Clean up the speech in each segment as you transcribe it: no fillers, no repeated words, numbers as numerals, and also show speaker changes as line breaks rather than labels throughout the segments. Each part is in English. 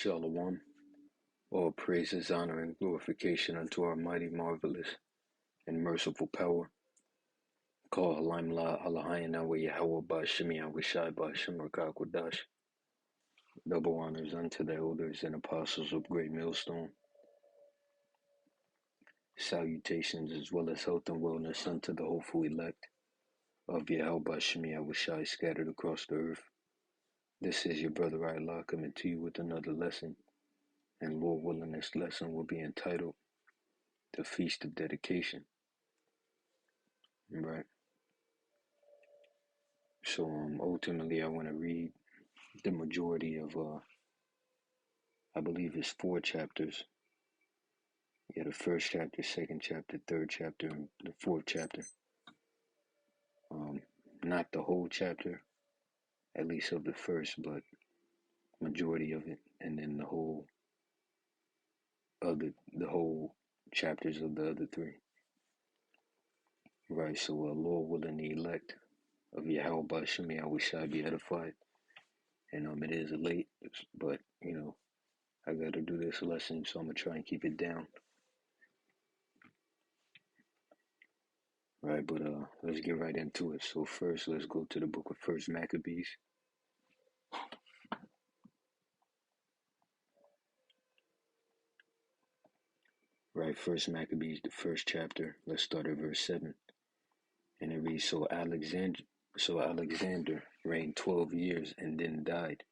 Shalom. All praises, honor, and glorification unto our mighty, marvelous, and merciful power. Call Halim La Alahayana wa Yahweh Bashim Yahweh Bashim Rakakwadash. Double honors unto the elders and apostles of Great Millstone. Salutations as well as health and wellness unto the hopeful elect of Yahweh Bashim Yahweh scattered across the earth. This is your brother Allah coming to you with another lesson. And Lord willing, this lesson will be entitled The Feast of Dedication. Right. So ultimately I want to read the majority of I believe it's 4 chapters. Yeah, the first chapter, second chapter, third chapter, and the fourth chapter. Not the whole chapter, at least of the first, but majority of it, and then the whole chapters of the other 3. Right, so Lord willing, the elect of Yahweh Bashim Yahweh be edified. And it is late, but I gotta do this lesson, so I'm gonna try and keep it down. Right, but let's get right into it. So first, let's go to the book of First Maccabees. Right, First Maccabees, the first chapter. Let's start at verse 7. And it reads, So Alexander reigned 12 years and then died.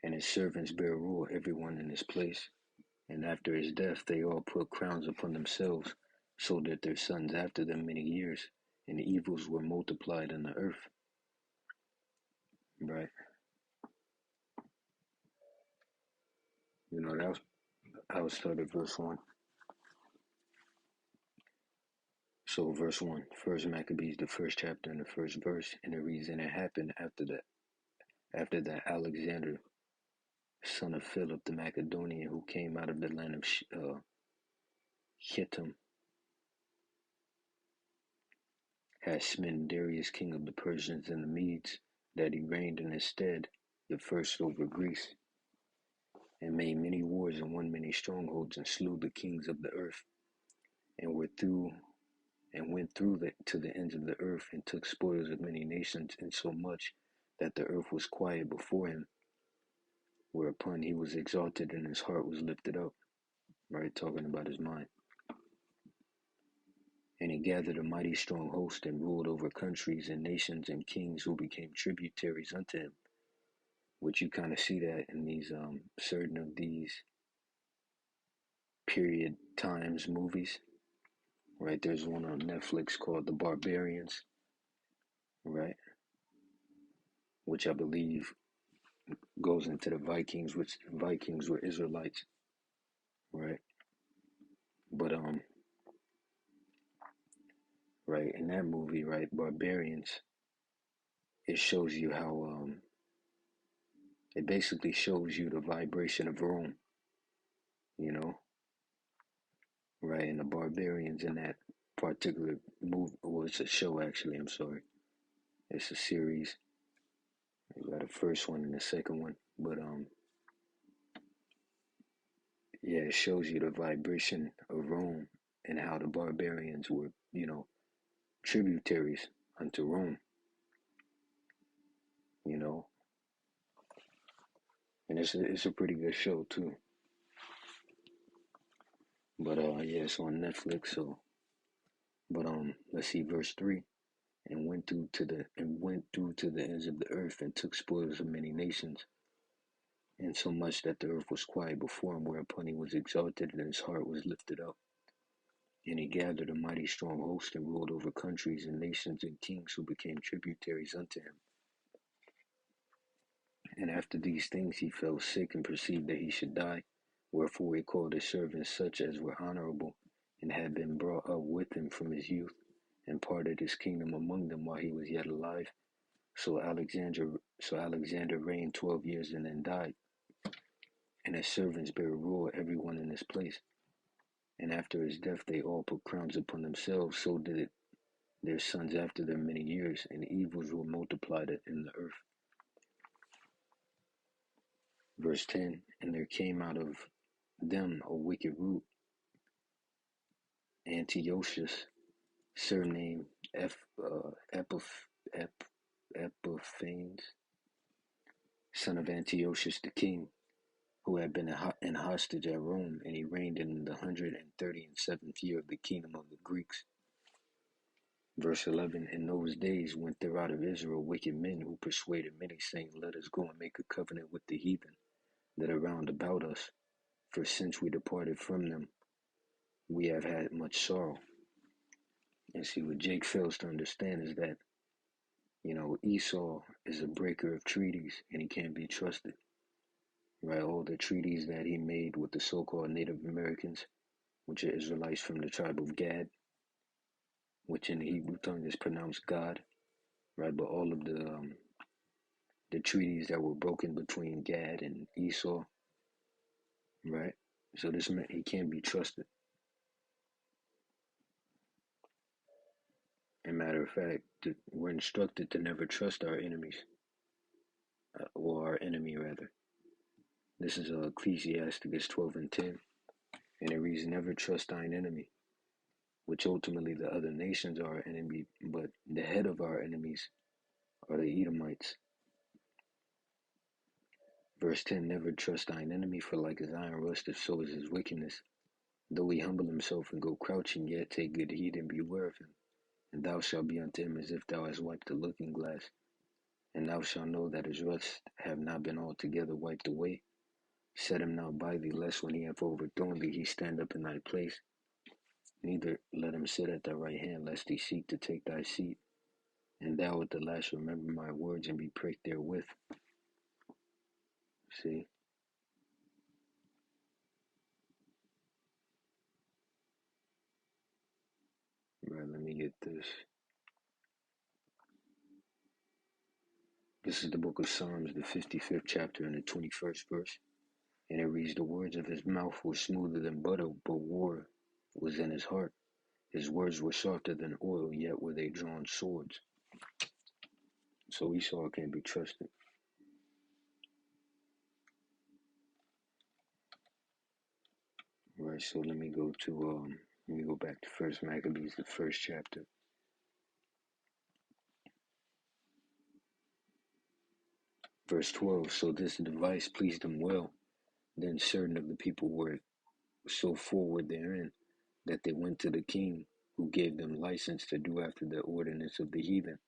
And his servants bare rule, everyone in his place. And after his death, they all put crowns upon themselves, so that their sons after them many years, and evils were multiplied in the earth. Right. I will start at verse 1. So verse 1, First Maccabees, the first chapter and the first verse, and it reads, And it happened after that Alexander, son of Philip the Macedonian, who came out of the land of Hittim, had smitten Darius, king of the Persians and the Medes, that he reigned in his stead, the first over Greece, and made many wars and won many strongholds, and slew the kings of the earth, and went through to the ends of the earth, and took spoils of many nations, insomuch that the earth was quiet before him, whereupon he was exalted and his heart was lifted up. Right, talking about his mind. And he gathered a mighty strong host and ruled over countries and nations and kings who became tributaries unto him, which you kind of see that in these certain of these period times movies. Right, there's one on Netflix called The Barbarians, right, which I believe goes into the Vikings, which Vikings were Israelites, right? But right, in that movie, right, Barbarians, it shows you how it basically shows you the vibration of Rome, right? And the Barbarians in that particular movie, well, it's a show actually, I'm sorry. It's a series. You got the first one and the second one, but yeah, it shows you the vibration of Rome and how the barbarians were, tributaries unto Rome, and it's a pretty good show too. But yeah, it's on Netflix. So, but let's see, verse 3. And went through to the ends of the earth, and took spoils of many nations, insomuch that the earth was quiet before him, whereupon he was exalted and his heart was lifted up. And he gathered a mighty strong host, and ruled over countries and nations and kings who became tributaries unto him. And after these things he fell sick, and perceived that he should die. Wherefore he called his servants, such as were honorable, and had been brought up with him from his youth, and parted his kingdom among them while he was yet alive. So Alexander reigned 12 years and then died. And his servants bare rule, every one in his place. And after his death they all put crowns upon themselves, so did it their sons after them many years, and evils were multiplied in the earth. Verse 10, and there came out of them a wicked root, Antiochus, surnamed Epiphanes, son of Antiochus the king, who had been in hostage at Rome, and he reigned in the 137th year of the kingdom of the Greeks. Verse 11, in those days went there out of Israel wicked men who persuaded many, saying, let us go and make a covenant with the heathen that are round about us, for since we departed from them, we have had much sorrow. And see, what Jake fails to understand is that, Esau is a breaker of treaties, and he can't be trusted. Right? All the treaties that he made with the so-called Native Americans, which are Israelites from the tribe of Gad, which in the Hebrew tongue is pronounced God, right? But all of the treaties that were broken between Gad and Esau, right? So this man, he can't be trusted. As a matter of fact, we're instructed to never trust our enemies, or our enemy rather. This is Ecclesiasticus 12 and 10, and it reads, never trust thine enemy, which ultimately the other nations are our enemy, but the head of our enemies are the Edomites. Verse 10, never trust thine enemy, for like as iron rusteth, so is his wickedness. Though he humble himself and go crouching, yet take good heed and beware of him. And thou shalt be unto him as if thou hast wiped the looking glass. And thou shalt know that his rust have not been altogether wiped away. Set him now by thee, lest when he hath overthrown thee, he stand up in thy place. Neither let him sit at thy right hand, lest he seek to take thy seat. And thou at the last remember my words and be pricked therewith. See? Right, let me get this. This is the book of Psalms, the 55th chapter and the 21st verse. And it reads, the words of his mouth were smoother than butter, but war was in his heart. His words were softer than oil, yet were they drawn swords. So Esau can't be trusted. Right, so let me go back to First Maccabees, the first chapter. Verse 12, so this device pleased him well. Then certain of the people were so forward therein, that they went to the king, who gave them license to do after the ordinance of the heathen.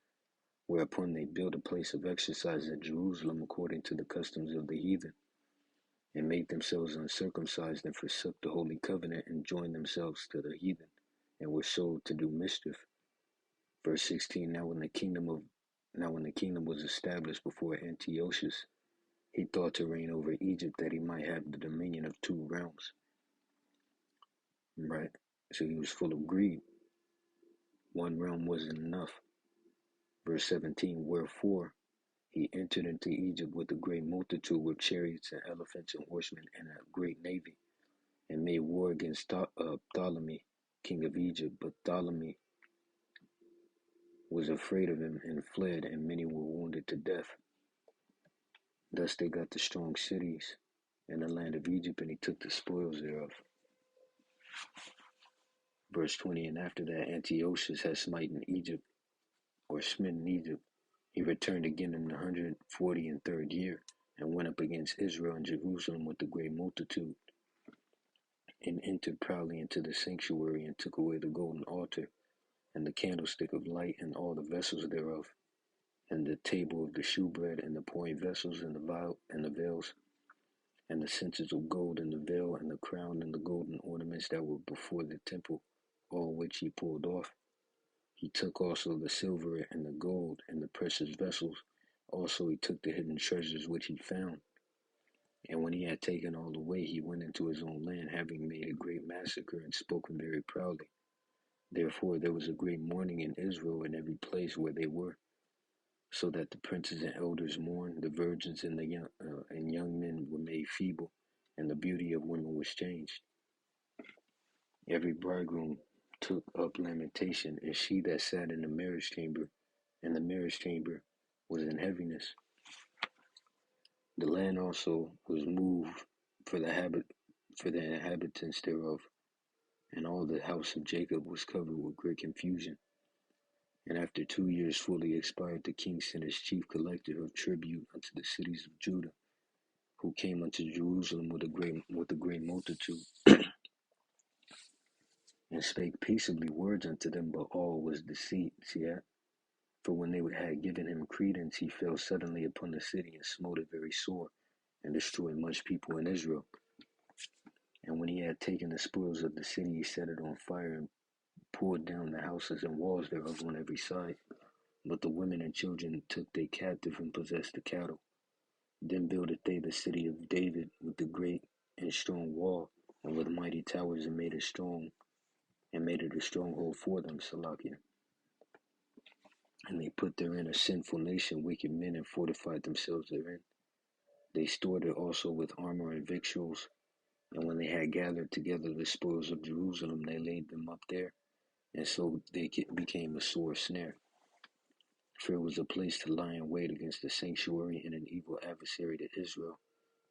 Whereupon they built a place of exercise at Jerusalem according to the customs of the heathen, and made themselves uncircumcised, and forsook the holy covenant, and joined themselves to the heathen, and were sold to do mischief. Verse 16, now when the kingdom was established before Antiochus, he thought to reign over Egypt, that he might have the dominion of 2 realms. Right? So he was full of greed. 1 realm wasn't enough. Verse 17, wherefore he entered into Egypt with a great multitude, with chariots and elephants and horsemen, and a great navy, and made war against Ptolemy, king of Egypt. But Ptolemy was afraid of him and fled, and many were wounded to death. Thus they got the strong cities in the land of Egypt, and he took the spoils thereof. Verse 20, and after that Antiochus had smitten Egypt, or smitten Egypt, he returned again in the 143rd year, and went up against Israel and Jerusalem with a great multitude, and entered proudly into the sanctuary, and took away the golden altar, and the candlestick of light, and all the vessels thereof, and the table of the shewbread, and the pouring vessels, and the veils, and the censers of gold, and the veil, and the crown, and the golden ornaments that were before the temple, all which he pulled off. He took also the silver and the gold and the precious vessels. Also he took the hidden treasures which he found. And when he had taken all away, he went into his own land, having made a great massacre, and spoken very proudly. Therefore there was a great mourning in Israel in every place where they were, so that the princes and elders mourned, the virgins and the young men were made feeble, and the beauty of women was changed. Every bridegroom took up lamentation, and she that sat in the marriage chamber, and the marriage chamber was in heaviness. The land also was moved for for the inhabitants thereof, and all the house of Jacob was covered with great confusion. And after 2 years fully expired, the king sent his chief collector of tribute unto the cities of Judah, who came unto Jerusalem with a great multitude, and spake peaceably words unto them, but all was deceit. See that? For when they had given him credence, he fell suddenly upon the city and smote it very sore, and destroyed much people in Israel. And when he had taken the spoils of the city, he set it on fire, and pulled down the houses and walls thereof on every side. But the women and children took they captive and possessed the cattle. Then builded they the city of David with the great and strong wall, and with mighty towers, and made it a stronghold for them, Salakia. And they put therein a sinful nation, wicked men, and fortified themselves therein. They stored it also with armor and victuals. And when they had gathered together the spoils of Jerusalem, they laid them up there, and so they became a sore snare. For it was a place to lie in wait against the sanctuary, and an evil adversary to Israel.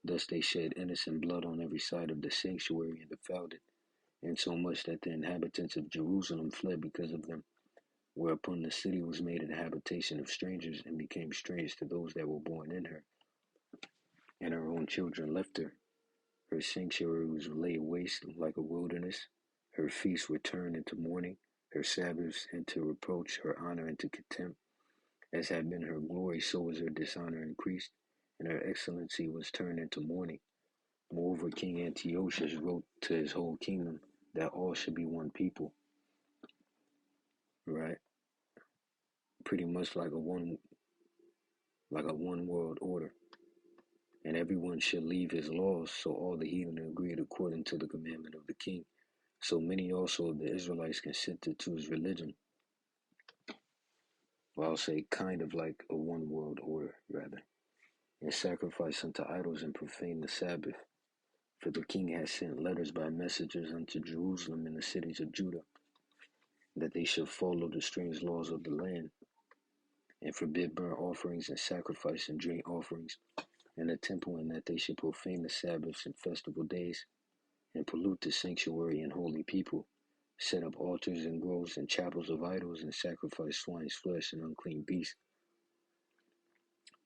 Thus they shed innocent blood on every side of the sanctuary, and defiled it, insomuch that the inhabitants of Jerusalem fled because of them. Whereupon the city was made an habitation of strangers, and became strange to those that were born in her. And her own children left her. Her sanctuary was laid waste like a wilderness. Her feasts were turned into mourning, her Sabbaths into reproach, her honor into contempt. As had been her glory, so was her dishonor increased, and her excellency was turned into mourning. Moreover, King Antiochus wrote to his whole kingdom that all should be one people, right? Pretty much like a one world order. And everyone should leave his laws, so all the heathen agreed according to the commandment of the king. So many also of the Israelites consented to his religion. Well, I'll say kind of like a one world order, rather. And sacrifice unto idols and profane the Sabbath. For the king had sent letters by messengers unto Jerusalem and the cities of Judah, that they should follow the strange laws of the land, and forbid burnt offerings and sacrifice and drink offerings in the temple, and that they should profane the Sabbaths and festival days, and pollute the sanctuary and holy people, set up altars and groves and chapels of idols, and sacrifice swine's flesh and unclean beasts,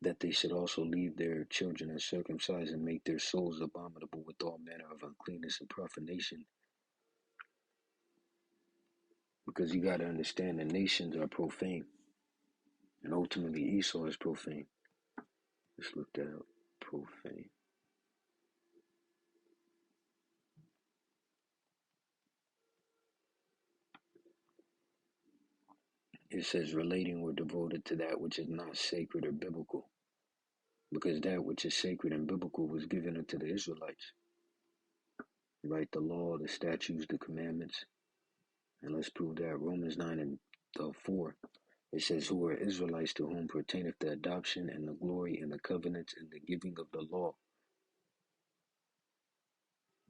that they should also leave their children uncircumcised, and make their souls abominable with all manner of uncleanness and profanation. Because you got to understand the nations are profane, and ultimately Esau is profane. Let's look that up. Profane. It says relating or devoted to that which is not sacred or biblical, because that which is sacred and biblical was given unto the Israelites, right? The law, the statutes, the commandments. And let's prove that. Romans 9 and 4. It says, who are Israelites, to whom pertaineth the adoption and the glory and the covenants and the giving of the law,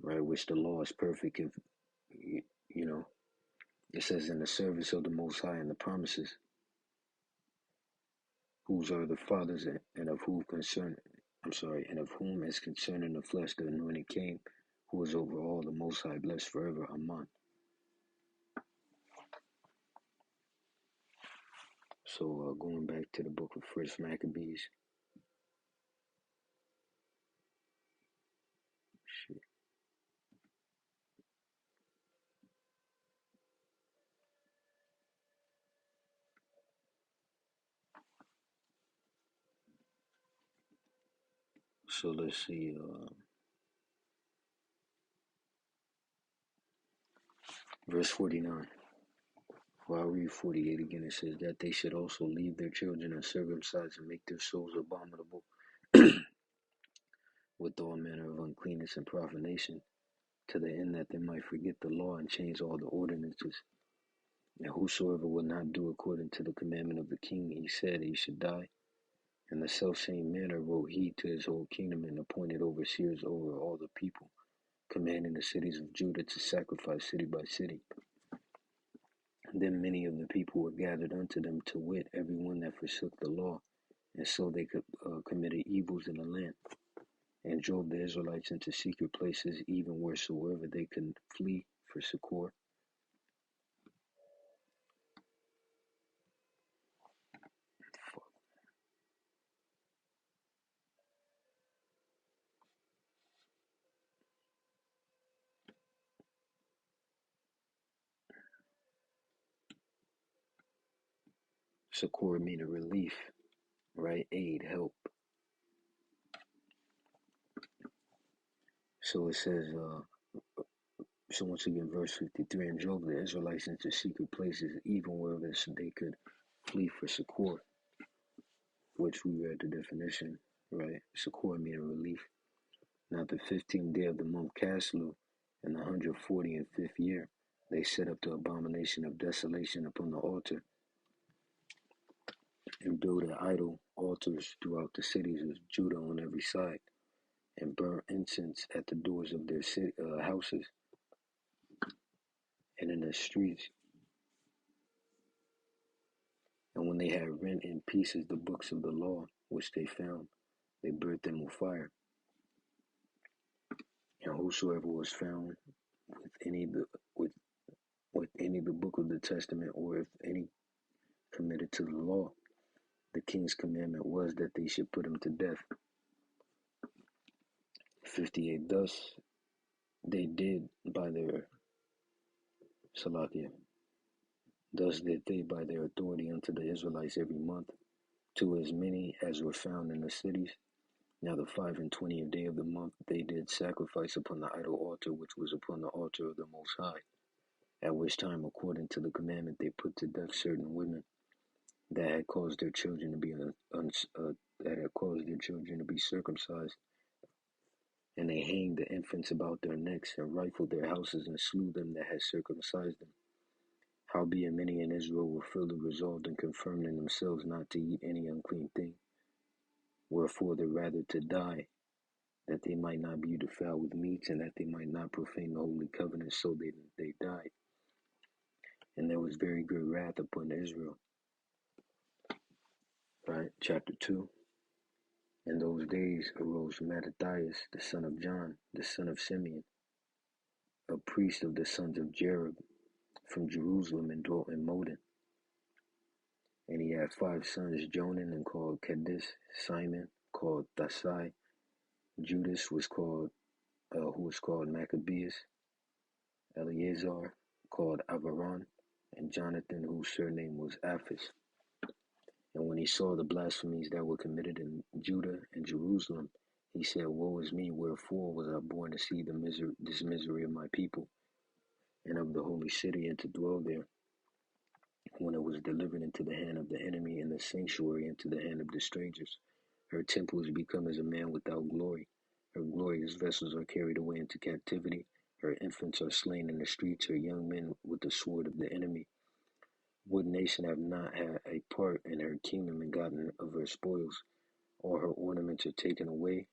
right? Which the law is perfect, if, you know. It says, in the service of the Most High and the promises, whose are the fathers, and of whom and of whom is concerning the flesh the anointed came, who is over all, the Most High, blessed forever. Amen. So going back to the book of First Maccabees. Shit. So let's see. Verse 49. Well, I'll read 48 again. It says that they should also leave their children uncircumcised, and make their souls abominable with all manner of uncleanness and profanation, to the end that they might forget the law and change all the ordinances. And whosoever will not do according to the commandment of the king, he said he should die. In the selfsame manner wrote he to his whole kingdom, and appointed overseers over all the people, commanding the cities of Judah to sacrifice city by city. And then many of the people were gathered unto them, to wit, every one that forsook the law, and so they committed evils in the land. and drove the Israelites into secret places, even wheresoever they could flee for succor. Succor meaning relief, right? Aid, help. So it says, so once again, verse 53, and drove the Israelites into secret places, even wherever they could flee for succor, which we read the definition, right? Succor meaning relief. Now the 15th day of the month Caslu, in the 145th year, they set up the abomination of desolation upon the altar, and built idol altars throughout the cities of Judah on every side, and burnt incense at the doors of their houses and in the streets. And when they had rent in pieces the books of the law which they found, they burnt them with fire. And whosoever was found with any of the with any of the book of the testament, or if any committed to the law, the king's commandment was that they should put him to death. 58. Thus they did by their Salakia. Thus did they by their authority unto the Israelites every month, to as many as were found in the cities. Now the 25th day of the month they did sacrifice upon the idol altar which was upon the altar of the Most High, at which time, according to the commandment, they put to death certain women that had caused their children to be circumcised, and they hanged the infants about their necks, and rifled their houses, and slew them that had circumcised them. Howbeit many in Israel were further resolved and confirmed in themselves not to eat any unclean thing, wherefore they rather to die, that they might not be defiled with meats, and that they might not profane the holy covenant, so they died. And there was very great wrath upon Israel. Right? Chapter 2. In those days arose Mattathias, the son of John, the son of Simeon, a priest of the sons of Jerub, from Jerusalem, and dwelt in Modin. And he had 5 sons, Jonan, and called Cadiz, Simon, called Thasai, Judas was called, who was called Maccabeus, Eleazar, called Avaron, and Jonathan, whose surname was Aphis. And when he saw the blasphemies that were committed in Judah and Jerusalem, he said, Woe is me, wherefore was I born to see this misery of my people and of the holy city, and to dwell there, when it was delivered into the hand of the enemy, and the sanctuary into the hand of the strangers. Her temple is become as a man without glory. Her glorious vessels are carried away into captivity. Her infants are slain in the streets, her young men with the sword of the enemy. What nation have not had a part in her kingdom and gotten of her spoils? All her ornaments are taken away.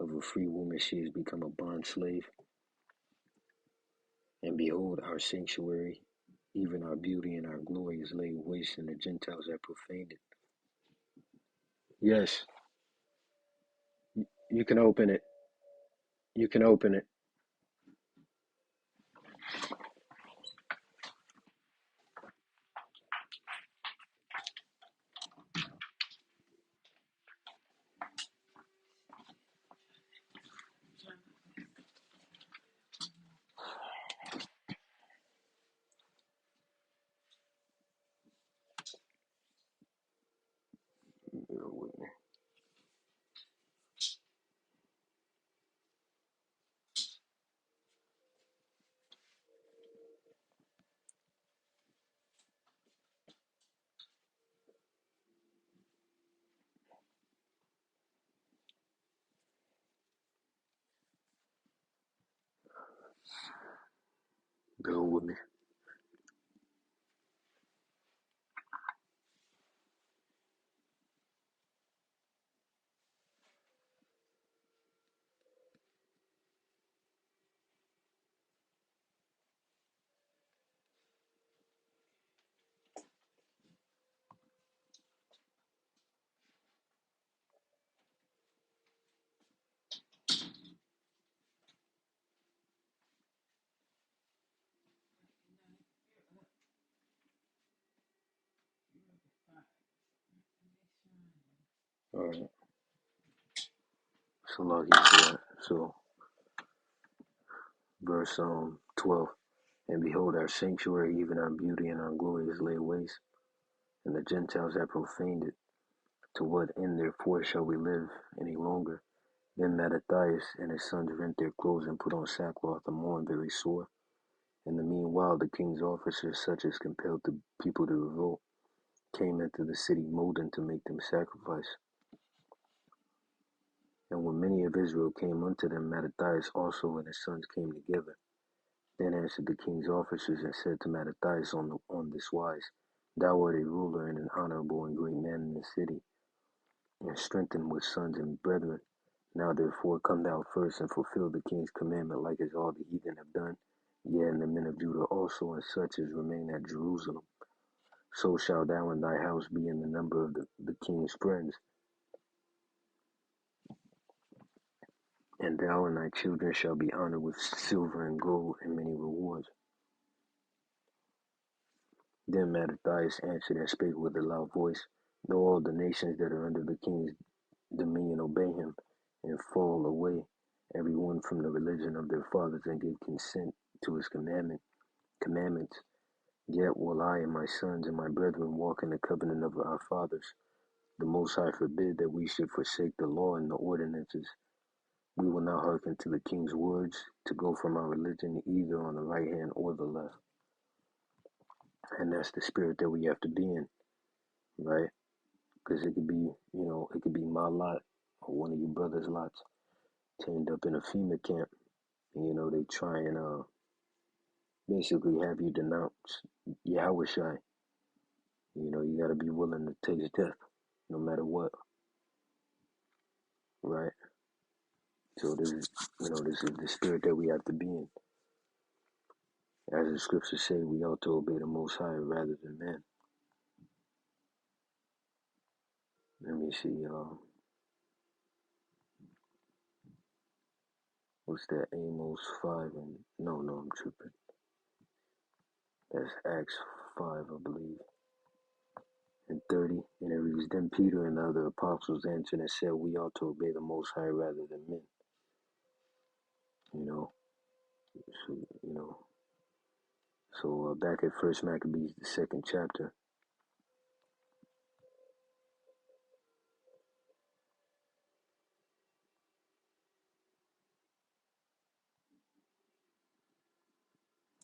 Of a free woman she has become a bond slave. And behold, our sanctuary, even our beauty and our glory, is laid waste, and the Gentiles have profaned it. Yes, you can open it. You can open it. Bear with me. Bear with me. Alright, so lucky for that. So verse 12. And behold, our sanctuary, even our beauty and our glory is laid waste, and the Gentiles have profaned it. To what end therefore shall we live any longer? Then Mattathias and his sons rent their clothes and put on sackcloth and mourn very sore. In the meanwhile, the king's officers, such as compelled the people to revolt, came into the city Modin to make them sacrifice. And when many of Israel came unto them, Mattathias also and his sons came together. Then answered the king's officers and said to Mattathias on this wise, Thou art a ruler and an honorable and great man in the city, and strengthened with sons and brethren. Now therefore come thou first and fulfill the king's commandment, like as all the heathen have done, yea, and the men of Judah also, and such as remain at Jerusalem. So shalt thou and thy house be in the number of the king's friends, and thou and thy children shall be honored with silver and gold and many rewards. Then Mattathias answered and spake with a loud voice, Though all the nations that are under the king's dominion obey him, and fall away, every one from the religion of their fathers, and give consent to his commandments, yet will I and my sons and my brethren walk in the covenant of our fathers. The Most High forbid that we should forsake the law and the ordinances. We will not hearken to the king's words to go from our religion either on the right hand or the left. And that's the spirit that we have to be in, right? Because it could be, it could be my lot or one of your brother's lots to end up in a FEMA camp. And, they try and basically have you denounce Yahweh Shai. You got to be willing to taste death no matter what, right? So this is the spirit that we have to be in. As the scriptures say, we ought to obey the Most High rather than man. Let me see, what's that? Amos 5 and no, I'm tripping. That's Acts 5, I believe. And 30, and it reads, Then Peter and the other apostles answered and said, We ought to obey the Most High rather than men. So, back at First Maccabees, the second chapter,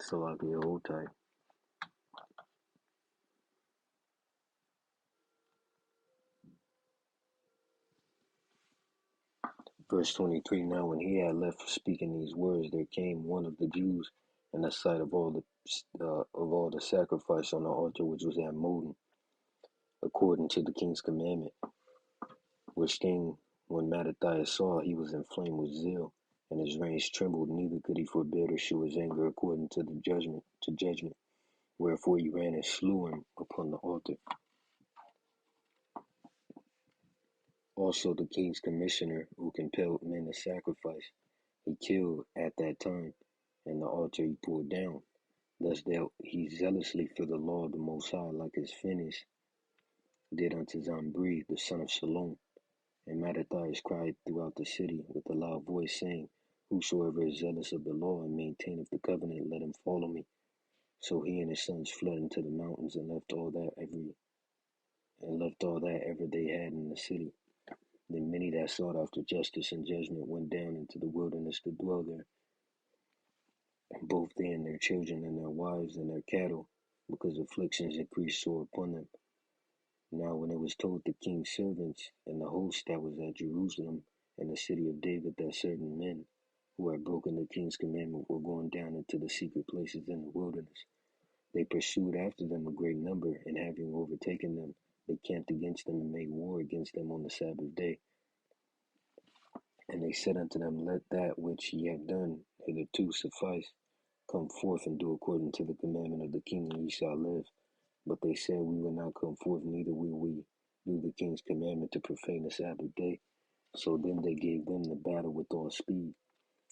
Salakia, hold tight. Verse 23, Now when he had left speaking these words, there came one of the Jews in the sight of all the sacrifice on the altar which was at Modin, according to the king's commandment, which thing when Mattathias saw, he was inflamed with zeal, and his reins trembled, neither could he forbear to shew his anger according to the judgment. Wherefore he ran and slew him upon the altar. Also the king's commissioner, who compelled men to sacrifice, he killed at that time, and the altar he pulled down. Thus dealt he zealously for the law of the Most High, like as Phinehas did unto Zambri, the son of Shalom. And Mattathias cried throughout the city with a loud voice, saying, Whosoever is zealous of the law and maintaineth the covenant, let him follow me. So he and his sons fled into the mountains and left all that ever they had in the city. Then many that sought after justice and judgment went down into the wilderness to dwell there, both they and their children and their wives and their cattle, because afflictions increased sore upon them. Now when it was told the king's servants and the host that was at Jerusalem and the city of David that certain men who had broken the king's commandment were going down into the secret places in the wilderness, they pursued after them a great number, and having overtaken them, they camped against them and made war against them on the Sabbath day. And they said unto them, Let that which ye have done hitherto suffice. Come forth and do according to the commandment of the king, and ye shall live. But they said, We will not come forth, neither will we do the king's commandment to profane the Sabbath day. So then they gave them the battle with all speed.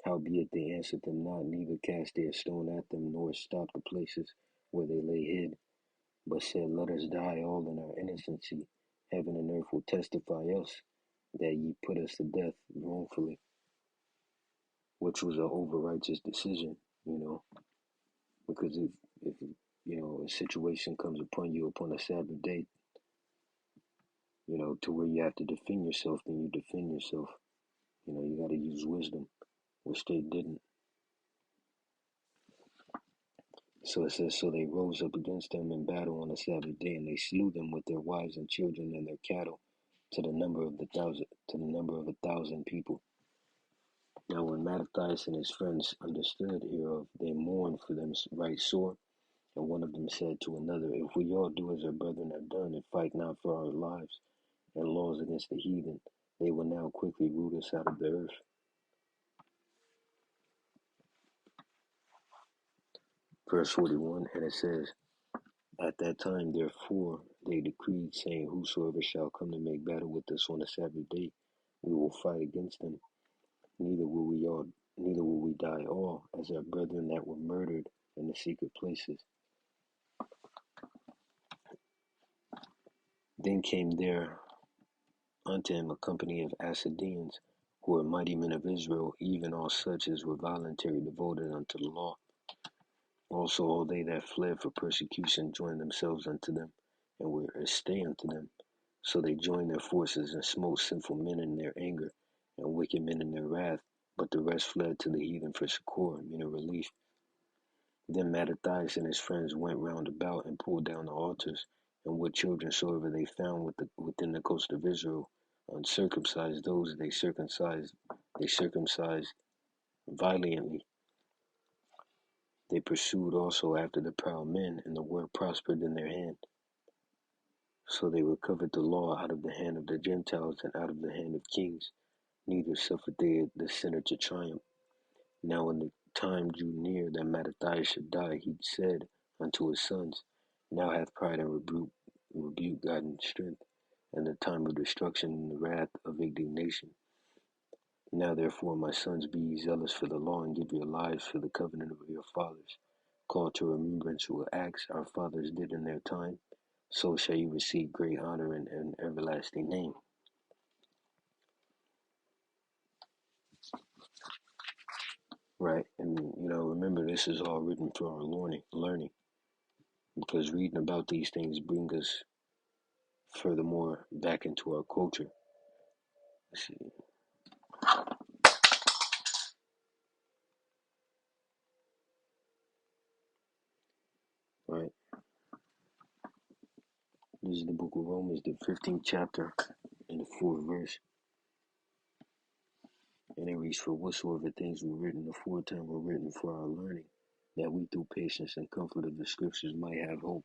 Howbeit they answered them not, neither cast they a stone at them, nor stopped the places where they lay hid, but said, Let us die all in our innocency. Heaven and earth will testify us, that ye put us to death wrongfully, which was an over righteous decision, you know, because if you know a situation comes upon you upon a Sabbath day, you know, to where you have to defend yourself, then you defend yourself. You know, you got to use wisdom, which they didn't. So it says, so they rose up against them in battle on the Sabbath day, and they slew them with their wives and children and their cattle, to the number of 1,000 people. Now when Mattathias and his friends understood hereof, they mourned for them right sore. And one of them said to another, if we all do as our brethren have done, and fight not for our lives and laws against the heathen, they will now quickly root us out of the earth. Verse 41, and it says, at that time, therefore, they decreed, saying, whosoever shall come to make battle with us on the Sabbath day, we will fight against them. Neither will we die all, as our brethren that were murdered in the secret places. Then came there unto him a company of Assadeans, who were mighty men of Israel, even all such as were voluntarily devoted unto the law. Also all they that fled for persecution joined themselves unto them, and were a stay unto them. So they joined their forces and smote sinful men in their anger, and wicked men in their wrath. But the rest fled to the heathen for succor, meaning relief. Then Mattathias and his friends went round about and pulled down the altars, and what children soever they found within the coast of Israel, uncircumcised those they circumcised valiantly. They pursued also after the proud men, and the work prospered in their hand. So they recovered the law out of the hand of the Gentiles and out of the hand of kings, neither suffered they the sinner to triumph. Now when the time drew near that Mattathias should die, he said unto his sons, now hath pride and rebuke gotten strength, and the time of destruction and the wrath of indignation. Now therefore, my sons, be ye zealous for the law, and give your lives for the covenant of your fathers. Call to remembrance what acts our fathers did in their time, so shall you receive great honor and an everlasting name. Right? And you know, remember, this is all written for our learning, because reading about these things bring us furthermore back into our culture. Let's see. Right? This is the book of Romans, the 15th chapter, and the 4th verse. And it reads, for whatsoever things were written aforetime were written for our learning, that we through patience and comfort of the scriptures might have hope.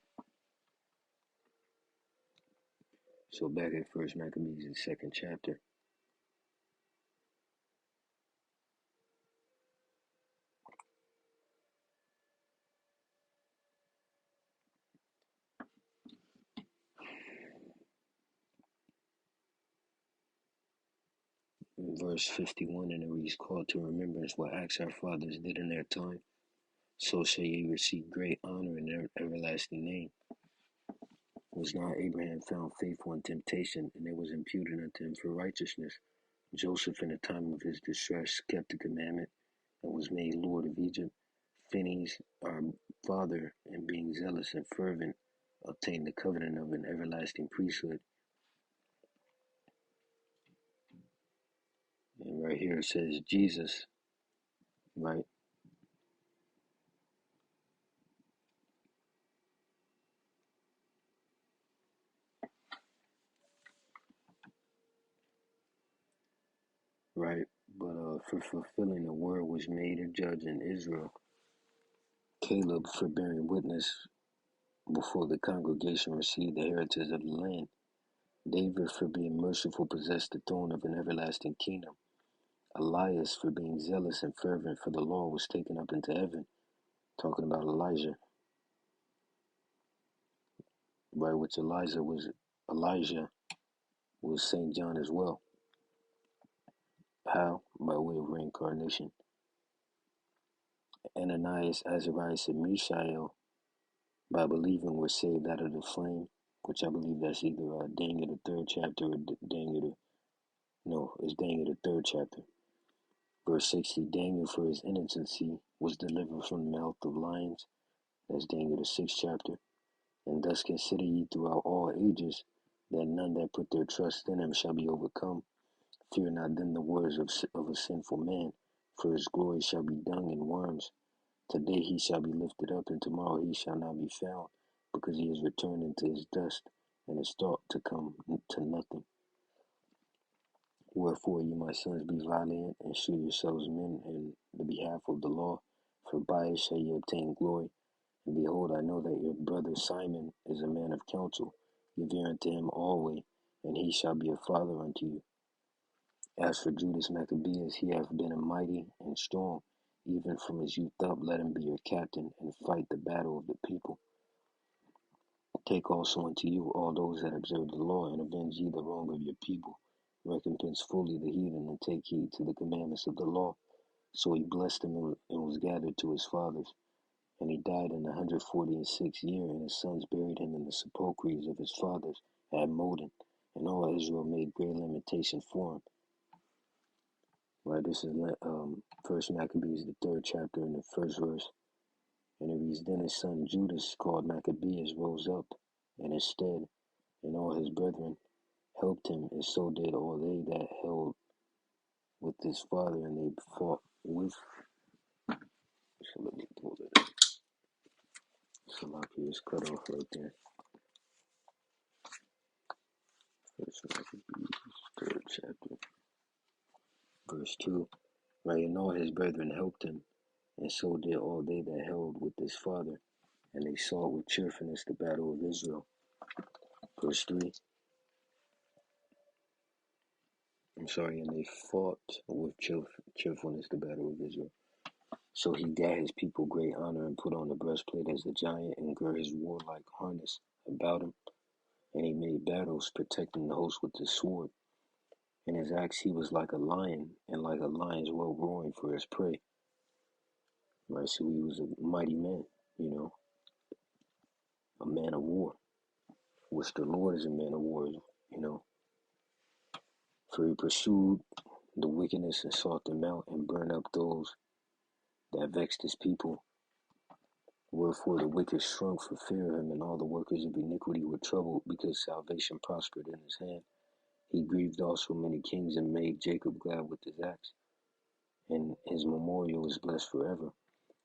So back at First Maccabees, the 2nd chapter. Verse 51, and it reads, call to remembrance what acts our fathers did in their time, so shall ye receive great honor in their everlasting name. Was not Abraham found faithful in temptation, and it was imputed unto him for righteousness? Joseph in the time of his distress kept the commandment, and was made Lord of Egypt. Phinehas, our father, in being zealous and fervent, obtained the covenant of an everlasting priesthood. And right here it says Jesus, right? Right? But for fulfilling the word was made a judge in Israel. Caleb for bearing witness before the congregation received the heritage of the land. David for being merciful possessed the throne of an everlasting kingdom. Elias for being zealous and fervent for the law was taken up into heaven. Talking about Elijah, right? Which Elijah was Saint John as well. How? By way of reincarnation. Ananias, Azarias, and Mishael, by believing, were saved out of the flame, which I believe that's either Daniel the 3rd chapter or Daniel No, it's Daniel, the third chapter. Verse 60, Daniel for his innocency was delivered from the mouth of lions. That's Daniel, the sixth chapter. And thus consider ye throughout all ages that none that put their trust in him shall be overcome. Fear not then the words of a sinful man, for his glory shall be dung and worms. Today he shall be lifted up, and tomorrow he shall not be found, because he is returned into his dust, and is thought to come to nothing. Wherefore, ye, my sons, be valiant, and shew yourselves men in the behalf of the law, for by it shall ye obtain glory. And behold, I know that your brother Simon is a man of counsel. Give ear unto him always, and he shall be a father unto you. As for Judas Maccabeus, he hath been a mighty and strong, even from his youth up. Let him be your captain, and fight the battle of the people. Take also unto you all those that observe the law, and avenge ye the wrong of your people. Recompense fully the heathen, and take heed to the commandments of the law. So he blessed him and was gathered to his fathers. And he died in the 146th year, and his sons buried him in the sepulchres of his fathers at Modin. And all Israel made great lamentation for him. Right, this is First Maccabees, the third chapter, in the first verse. And it reads, Then his son Judas, called Maccabeus, rose up in his stead, and all his brethren helped him, and so did all they that held with his father, and they fought with. So let me pull it up. Salaki is cut off right there. First Maccabees, third chapter, verse 2. Right, and all his brethren helped him, and so did all they that held with his father, and they saw with cheerfulness the battle of Israel. Verse 3. And they fought with cheerfulness the battle of Israel. So he gat his people great honor, and put on the breastplate as the giant, and girt his warlike harness about him. And he made battles, protecting the host with his sword. In his acts he was like a lion, and like a lion's well roaring for his prey. Right, so he was a mighty man, a man of war, which the Lord is a man of war, For he pursued the wickedness and sought them out, and burned up those that vexed his people. Wherefore the wicked shrunk for fear of him, and all the workers of iniquity were troubled, because salvation prospered in his hand. He grieved also many kings, and made Jacob glad with his acts, and his memorial is blessed forever.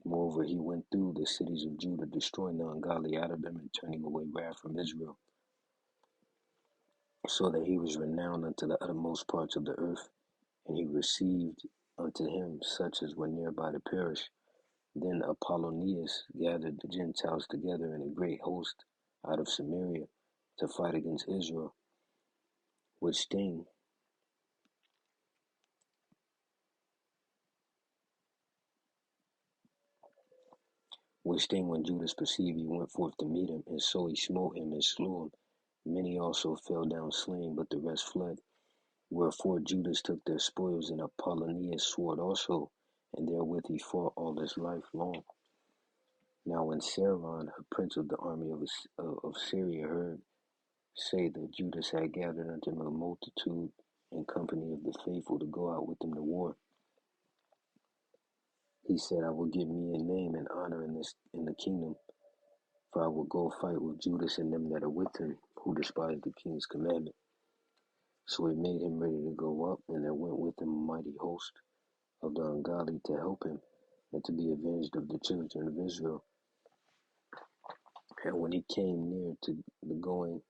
Moreover, he went through the cities of Judah, destroying the ungodly out of them, and turning away wrath from Israel, so that he was renowned unto the uttermost parts of the earth. And he received unto him such as were nearby to perish. Then Apollonius gathered the Gentiles together in a great host out of Samaria to fight against Israel, which thing when Judas perceived, he went forth to meet him, and so he smote him and slew him. Many also fell down slain, but the rest fled. Wherefore Judas took their spoils, and Apollonius' sword also, and therewith he fought all his life long. Now when Saron, a prince of the army of Syria, heard say that Judas had gathered unto him a multitude and company of the faithful to go out with him to war, he said, I will give me a name and honor in the kingdom, for I will go fight with Judas and them that are with him, who despise the king's commandment. So he made him ready to go up, and there went with him a mighty host of the ungodly to help him, and to be avenged of the children of Israel. And when he came near to the going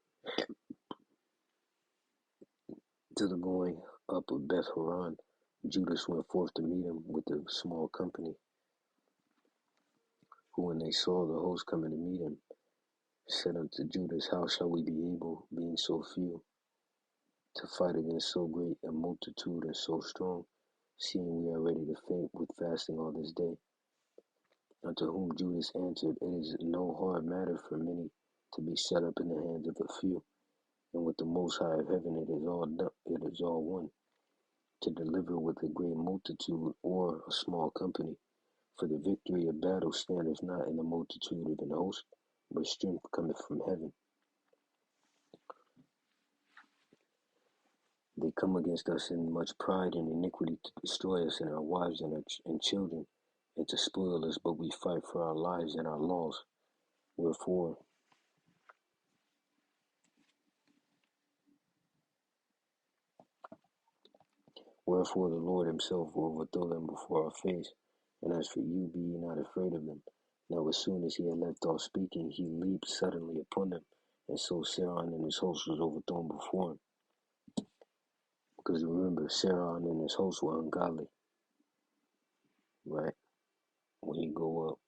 up of Beth Horon, Judas went forth to meet him with a small company, who when they saw the host coming to meet him, said unto Judas, How shall we be able, being so few, to fight against so great a multitude and so strong, seeing we are ready to faint with fasting all this day? Unto whom Judas answered, It is no hard matter for many to be set up in the hands of a few, and with the Most High of heaven it is all done, it is all one, to deliver with a great multitude or a small company. For the victory of battle standeth not in the multitude of an host, but strength cometh from heaven. They come against us in much pride and iniquity to destroy us and our wives and and children, and to spoil us, but we fight for our lives and our laws. Wherefore, Wherefore the Lord himself will overthrow them before our face. And as for you, be ye not afraid of them. Now as soon as he had left off speaking, he leaped suddenly upon them, and so Sihon and his host was overthrown before him. Because remember, Sihon and his host were ungodly, right? When you go up,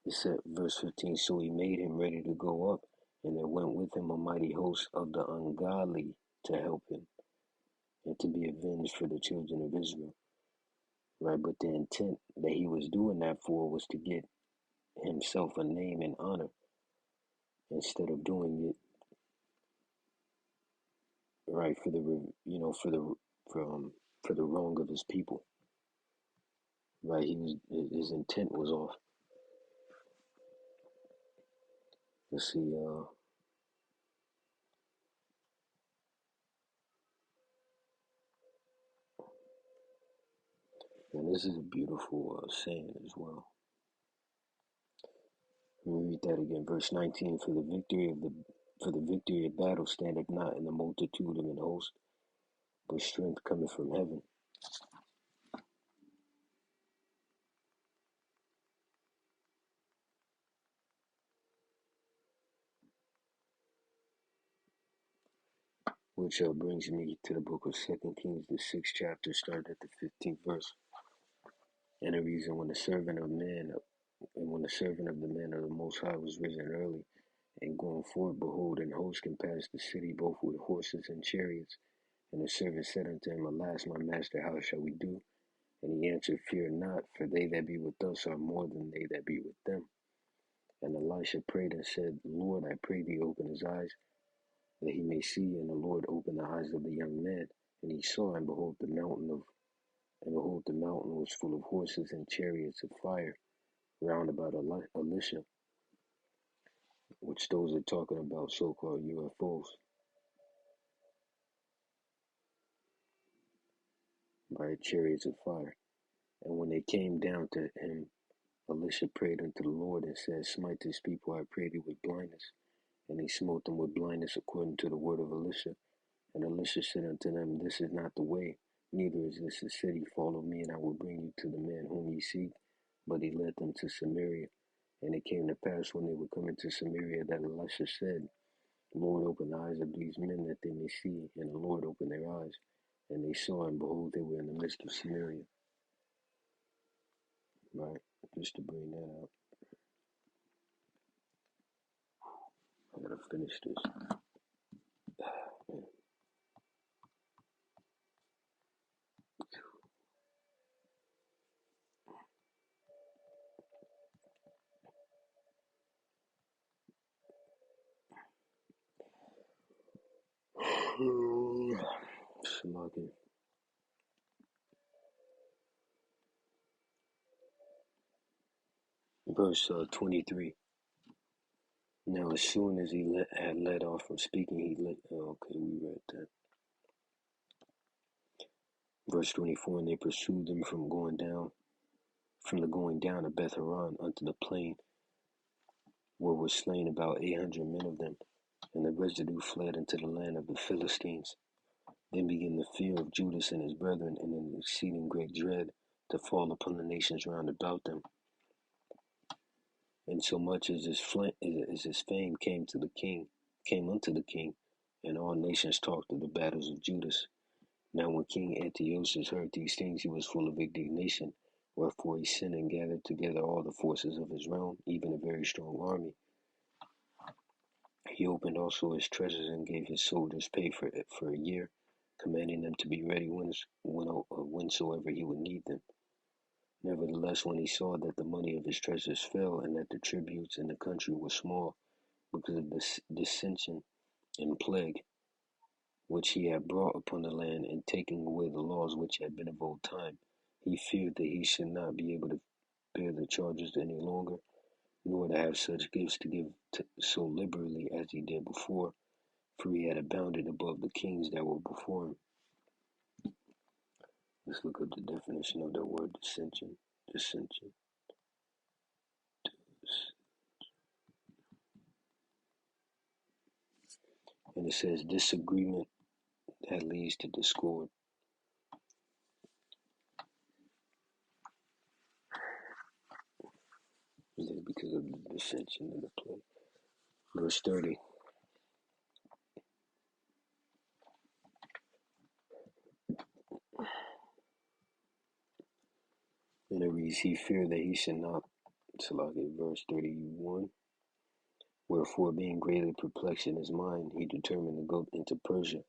it said, verse 15, so he made him ready to go up, and there went with him a mighty host of the ungodly to help him, and to be avenged for the children of Israel. Right, but the intent that he was doing that for was to get himself a name and honor instead of doing it right for the for the wrong of his people. Right, his intent was off. Let's see, and this is a beautiful saying as well. Let me read that again, verse 19. For the victory of battle standeth not in the multitude of an host, but strength cometh from heaven. Which brings me to the book of 2 Kings, the 6th chapter, starting at the 15th verse. And the reason when the servant of the man of the Most High was risen early, and going forth, behold, an host compassed the city both with horses and chariots. And the servant said unto him, Alas, my master, how shall we do? And he answered, Fear not, for they that be with us are more than they that be with them. And Elisha prayed and said, Lord, I pray thee, open his eyes, that he may see. And the Lord opened the eyes of the young man, and he saw, and behold, the mountain was full of horses and chariots of fire round about Elisha, which those are talking about so-called UFOs, right? Chariots of fire. And when they came down to him, Elisha prayed unto the Lord and said, Smite this people, I pray thee, with blindness. And he smote them with blindness according to the word of Elisha. And Elisha said unto them, This is not the way, neither is this the city. Follow me, and I will bring you to the man whom ye seek. But he led them to Samaria. And it came to pass when they were coming to Samaria that Elisha said, Lord, open the eyes of these men that they may see. And the Lord opened their eyes. And they saw, and behold, they were in the midst of Samaria. Right? Just to bring that out. I gotta finish this. Slugging. Verse 23. Now, as soon as he had let off from speaking, okay, we read that. Verse 24. And they pursued them from the going down of Beth Horon unto the plain, where were slain about 800 men of them, and the residue fled into the land of the Philistines. Then began the fear of Judas and his brethren, and an exceeding great dread to fall upon the nations round about them. And so much as his fame came unto the king, and all nations talked of the battles of Judas. Now when King Antiochus heard these things, he was full of indignation, wherefore he sent and gathered together all the forces of his realm, even a very strong army. He opened also his treasures and gave his soldiers pay for a year, commanding them to be ready whensoever he would need them. Nevertheless, when he saw that the money of his treasures fell, and that the tributes in the country were small, because of the dissension and plague which he had brought upon the land, and taking away the laws which had been of old time, he feared that he should not be able bear the charges any longer, nor to have such gifts to give so liberally as he did before, for he had abounded above the kings that were before him. Let's look up the definition of the word dissension. Dissension. And it says disagreement that leads to discord. Because of the dissension in the play. Verse 30. And it reads, he feared that he should not. So like in verse 31. Wherefore, being greatly perplexed in his mind, he determined to go into Persia,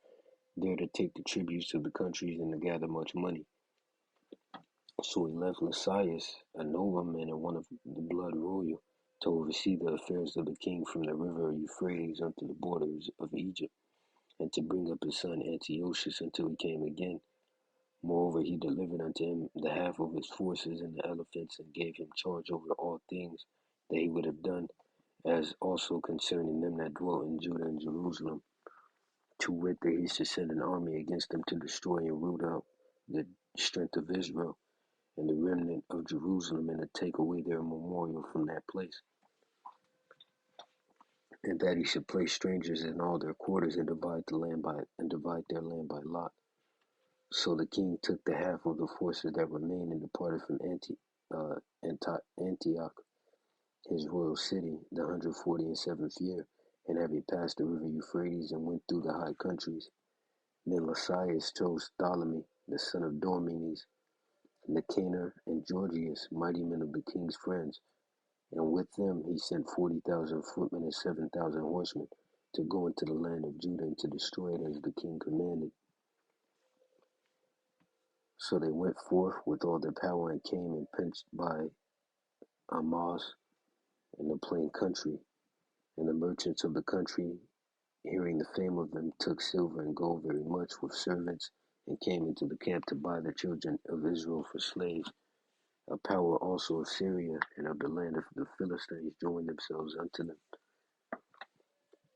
there to take the tributes of the countries and to gather much money. So he left Lysias, a nobleman and one of the blood royal, to oversee the affairs of the king from the river Euphrates unto the borders of Egypt, and to bring up his son Antiochus until he came again. Moreover, he delivered unto him the half of his forces and the elephants, and gave him charge over all things that he would have done, as also concerning them that dwelt in Judah and Jerusalem, to wit, that he should send an army against them to destroy and root out the strength of Israel and the remnant of Jerusalem, and to take away their memorial from that place, and that he should place strangers in all their quarters, and divide their land by lot. So the king took the half of the forces that remained and departed from Antioch, his royal city, the 147th year, and having passed the river Euphrates, and went through the high countries. Then Lysias chose Ptolemy, the son of Dormenes, Nicanor, and Georgius, mighty men of the king's friends, and with them he sent 40,000 footmen and 7,000 horsemen to go into the land of Judah and to destroy it as the king commanded. So they went forth with all their power and came and pitched by Amas in the plain country. And the merchants of the country, hearing the fame of them, took silver and gold very much with servants, and came into the camp to buy the children of Israel for slaves. A power also of Syria and of the land of the Philistines joined themselves unto them.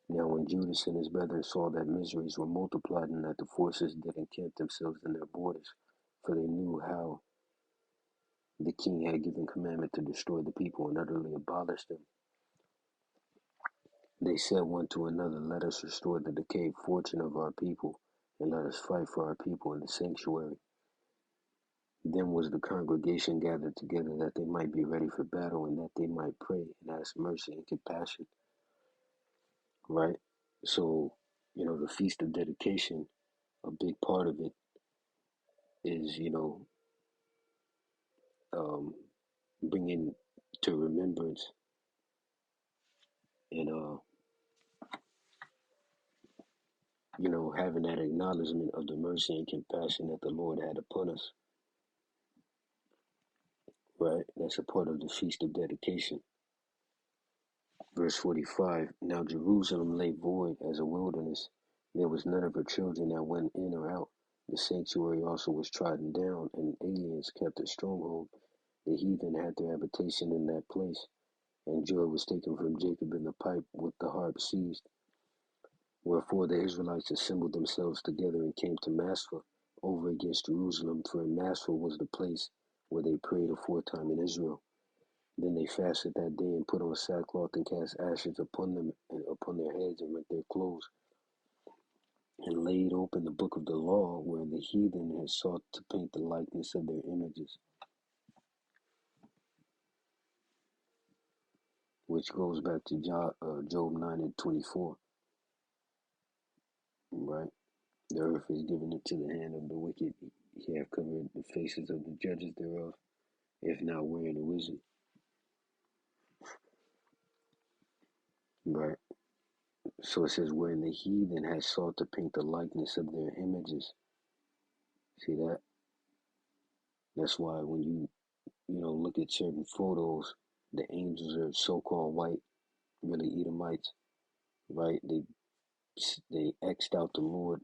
Now when Judas and his brethren saw that miseries were multiplied, and that the forces did encamp themselves in their borders, for they knew how the king had given commandment to destroy the people and utterly abolish them, they said one to another, let us restore the decayed fortune of our people, and let us fight for our people in the sanctuary. Then was the congregation gathered together, that they might be ready for battle, and that they might pray and ask mercy and compassion. Right? So, the Feast of Dedication, a big part of it is, bringing to remembrance and, having that acknowledgement of the mercy and compassion that the Lord had upon us. Right? That's a part of the Feast of Dedication. Verse 45, now Jerusalem lay void as a wilderness. There was none of her children that went in or out. The sanctuary also was trodden down, and aliens kept a stronghold. The heathen had their habitation in that place, and joy was taken from Jacob, and the pipe with the harp ceased. Wherefore the Israelites assembled themselves together and came to Massah over against Jerusalem, for in Massah was the place where they prayed aforetime in Israel. Then they fasted that day and put on sackcloth and cast ashes upon them and upon their heads and rent their clothes, and laid open the book of the law, where the heathen had sought to paint the likeness of their images, which goes back to Job 9 and 24. Right? The earth is given into the hand of the wicked. He hath covered the faces of the judges thereof, if not wearing the wisdom. Right? So it says, wherein the heathen has sought to paint the likeness of their images. See that? That's why when you look at certain photos, the angels are so-called white, really Edomites, right? They X'd out the Lord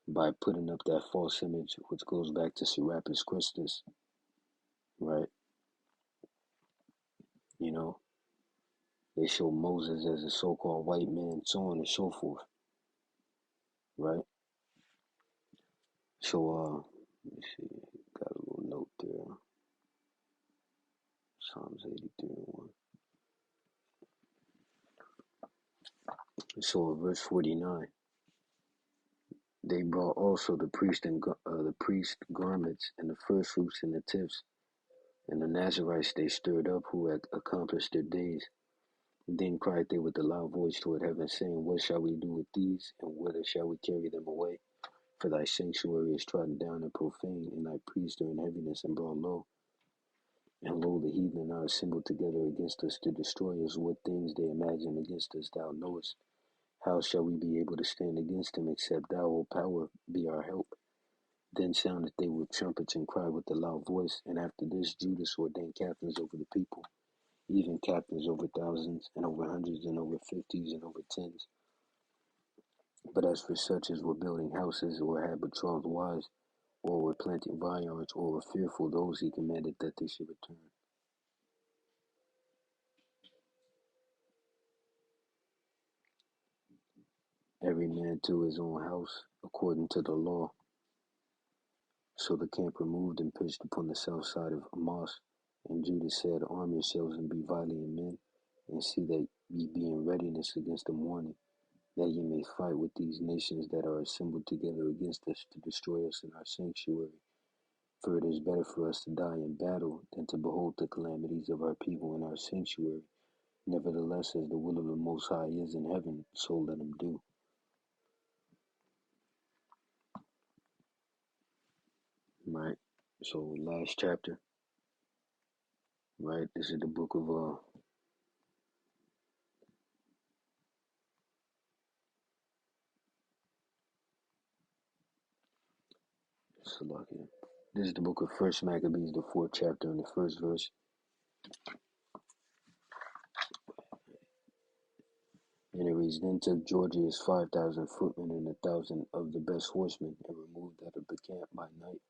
by putting up that false image, which goes back to Serapis Christus, right? You know, they show Moses as a so-called white man, so on and so forth, right? So, let me see, got a little note there. Psalms 83 and 1. So, verse 49, they brought also the priest garments and the first fruits and the tips, and the Nazarites they stirred up who had accomplished their days. Then cried they with a loud voice toward heaven, saying, What shall we do with these, and whither shall we carry them away? For thy sanctuary is trodden down and profane, and thy priests are in heaviness and brought low. And lo, the heathen are assembled together against us to destroy us. What things they imagine against us thou knowest. How shall we be able to stand against them, except thou, O power, be our help? Then sounded they with trumpets and cried with a loud voice. And after this Judas ordained captains over the people, even captains over thousands, and over hundreds, and over fifties, and over tens. But as for such as were building houses, or had betrothed wives, or were planting vineyards, or were fearful, those he commanded that they should return. Every man to his own house, according to the law. So the camp removed and pitched upon the south side of Amas. And Judas said, Arm yourselves and be valiant men, and see that ye be in readiness against the morning, that ye may fight with these nations that are assembled together against us to destroy us in our sanctuary. For it is better for us to die in battle than to behold the calamities of our people in our sanctuary. Nevertheless, as the will of the Most High is in heaven, so let him do. Right? So, last chapter, right? This is the book of Salakia. This is the book of First Maccabees, the fourth chapter, and the first verse. And it reads, Then took Georgius 5,000 footmen and 1,000 of the best horsemen, and removed out of the camp by night,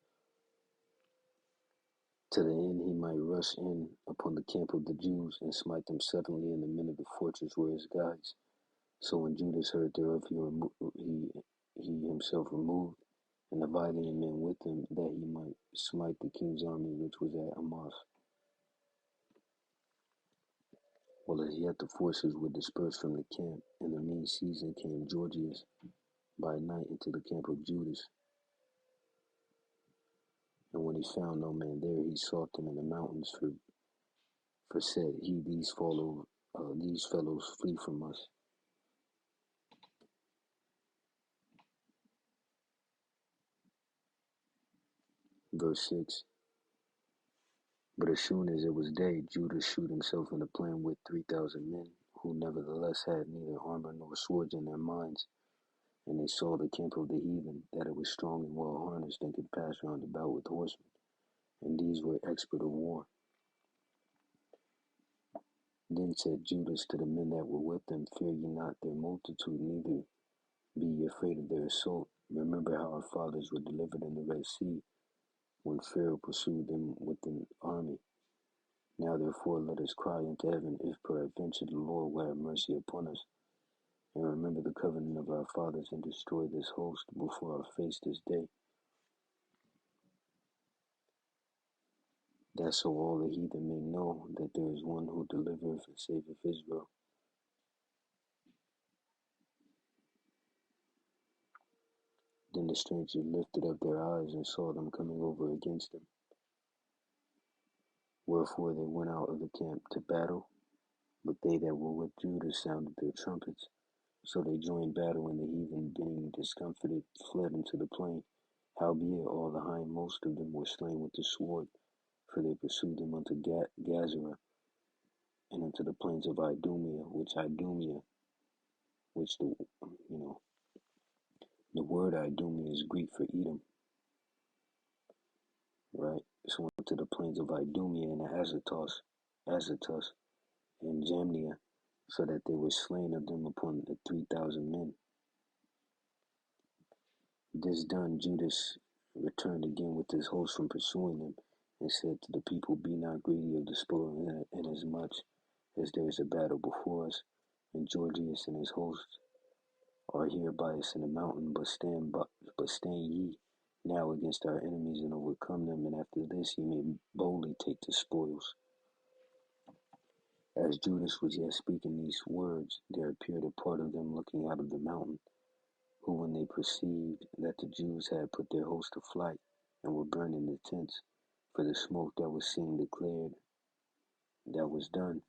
to the end he might rush in upon the camp of the Jews, and smite them suddenly, and the men of the fortress were his guides. So when Judas heard thereof, he himself removed, and the valiant men with him, that he might smite the king's army which was at Amas. Well, as yet the forces were dispersed from the camp, in the mean season came Georgius by night into the camp of Judas. And when he found no man there, he sought them in the mountains, for said he, these fellows flee from us. Verse 6. But as soon as it was day, Judas shewed himself in the plain with 3,000 men, who nevertheless had neither armor nor swords in their minds. And they saw the camp of the heathen, that it was strong and well harnessed, and could pass round about with horsemen. And these were expert of war. Then said Judas to the men that were with them, Fear ye not their multitude, neither be ye afraid of their assault. Remember how our fathers were delivered in the Red Sea, when Pharaoh pursued them with an army. Now therefore let us cry unto heaven, if peradventure the Lord will have mercy upon us, and remember the covenant of our fathers, and destroy this host before our face this day, that so all the heathen may know that there is one who delivereth and saveth Israel. Then the strangers lifted up their eyes and saw them coming over against them. Wherefore they went out of the camp to battle, but they that were with Judah sounded their trumpets. So they joined battle, and the heathen, being discomfited, fled into the plain. Howbeit all the hindmost of them were slain with the sword, for they pursued them unto Gazara, and unto the plains of Idumea, which the word Idumea is Greek for Edom, right? So unto the plains of Idumea and Azotus, and Jamnia, so that they were slain of them upon the 3,000 men. This done, Judas returned again with his host from pursuing them, and said to the people, Be not greedy of the spoil, inasmuch as there is a battle before us, and Gorgias and his host are here by us in the mountain, but stand ye now against our enemies and overcome them, and after this ye may boldly take the spoils. As Judas was yet speaking these words, there appeared a part of them looking out of the mountain, who when they perceived that the Jews had put their host to flight, and were burning the tents, for the smoke that was seen declared that was done.